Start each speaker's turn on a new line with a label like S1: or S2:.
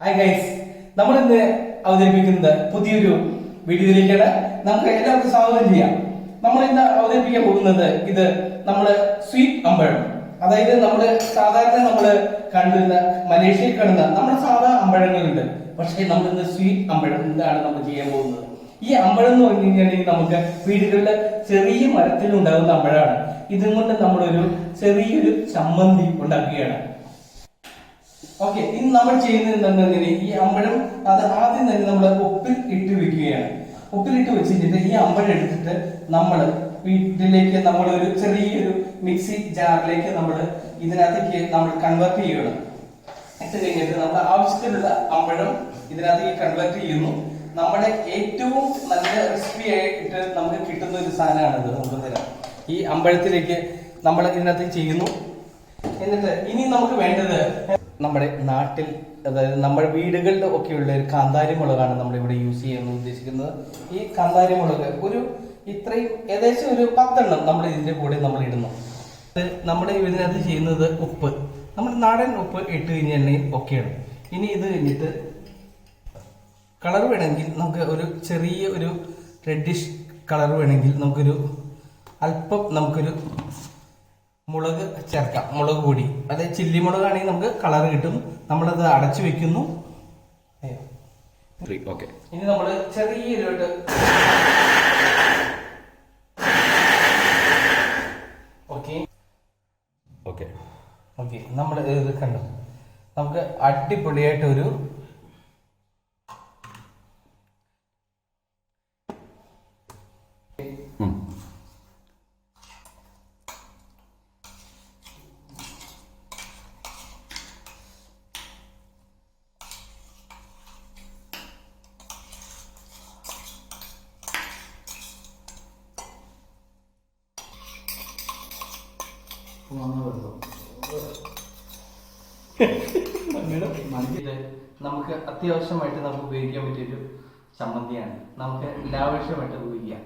S1: Hi guys, നമ്മൾ ഇന്ന് അവതരിപ്പിക്കുന്നത് പുതിയൊരു വീഡിയോയിലേക്കാണ്. നമുക്ക് എല്ലാവർക്കും സ്വാഗതം ചെയ്യാം. നമ്മൾ ഇന്ന് അവതരിപ്പിക്കാൻ പോകുന്നത് ഇത് നമ്മള് സ്വീറ്റ് അമ്പഴം, അതായത് നമ്മള് സാധാരണ നമ്മള് കണ്ടുവരുന്ന മലേഷ്യയിൽ കാണുന്ന നമ്മുടെ സാധാ അമ്പഴങ്ങളുണ്ട്. പക്ഷേ നമ്മൾ ഇന്ന് സ്വീറ്റ് അമ്പഴം എന്താണ് നമ്മൾ ചെയ്യാൻ പോകുന്നത്. ഈ അമ്പഴം എന്ന് പറഞ്ഞു കഴിഞ്ഞാൽ നമുക്ക് വീടുകളിൽ ചെറിയ മരത്തിൽ ഉണ്ടാകുന്ന അമ്പഴമാണ്. ഇതും കൊണ്ട് നമ്മളൊരു ചെറിയൊരു ചമ്മന്തി ഉണ്ടാക്കുകയാണ്. ഓക്കെ, ഇന്ന് നമ്മൾ ചെയ്യുന്നത് എന്താണെന്ന് ഈ അമ്പഴം അത് ആദ്യം തന്നെ നമ്മൾ ഉപ്പിൽ ഇട്ട് വെക്കുകയാണ്. ഉപ്പിലിട്ട് വെച്ചിട്ട് ഈ അമ്പഴം എടുത്തിട്ട് നമ്മൾ വീട്ടിലേക്ക് നമ്മളൊരു ചെറിയൊരു മിക്സി ജാറിലേക്ക് നമ്മൾ ഇതിനകത്തേക്ക് നമ്മൾ കൺവേർട്ട് ചെയ്യണം. ഇട്ട് കഴിഞ്ഞിട്ട് നമ്മൾ ആവശ്യത്തിലുള്ള അമ്പഴം ഇതിനകത്തേക്ക് കൺവേർട്ട് ചെയ്യുന്നു. നമ്മുടെ ഏറ്റവും നല്ല റെസിപ്പി ആയിട്ട് നമുക്ക് കിട്ടുന്ന ഒരു സാധനമാണിത്. നമുക്ക് തരാം. ഈ അമ്പഴത്തിലേക്ക് നമ്മൾ ഇതിനകത്ത് ചെയ്യുന്നു. എന്നിട്ട് ഇനി നമുക്ക് വേണ്ടത് നമ്മുടെ നാട്ടിൽ, അതായത് നമ്മുടെ വീടുകളിൽ ഒക്കെയുള്ള ഒരു കാന്താരി മുളകാണ് നമ്മൾ ഇവിടെ യൂസ് ചെയ്യാൻ ഉദ്ദേശിക്കുന്നത്. ഈ കാന്താരി മുളക് ഒരു ഇത്രയും ഏകദേശം ഒരു 10 എണ്ണം നമ്മൾ ഇതിന്റെ കൂടെ നമ്മൾ ഇടുന്നു. നമ്മുടെ ഇതിനകത്ത് ചെയ്യുന്നത് ഉപ്പ്, നമ്മൾ നാടൻ ഉപ്പ് ഇട്ട് കഴിഞ്ഞിട്ടുണ്ടെങ്കിൽ ഓക്കെയാണ്. ഇനി ഇത് കഴിഞ്ഞിട്ട് കളർ വേണമെങ്കിൽ നമുക്ക് ഒരു ചെറിയ ഒരു റെഡിഷ് കളർ വേണമെങ്കിൽ നമുക്കൊരു അല്പം നമുക്കൊരു മുളക് ചേർക്കാം. മുളക് പൊടി, അതായത് ചില്ലി മുളകാണെങ്കിൽ നമുക്ക് കളർ കിട്ടും. നമ്മളത് അടച്ചു വെക്കുന്നു. ഇനി നമ്മൾ ചെറിയൊരു ഓക്കെ നമ്മൾ ഇത് കണ്ടു. നമുക്ക് അടിപൊളിയായിട്ട് ഒരു നമുക്ക് അത്യാവശ്യമായിട്ട് നമുക്ക് ഉപയോഗിക്കാൻ പറ്റിയൊരു ചമ്മന്തിയാണ്. നമുക്ക് ലാവശ്യമായിട്ട് ഉപയോഗിക്കാം.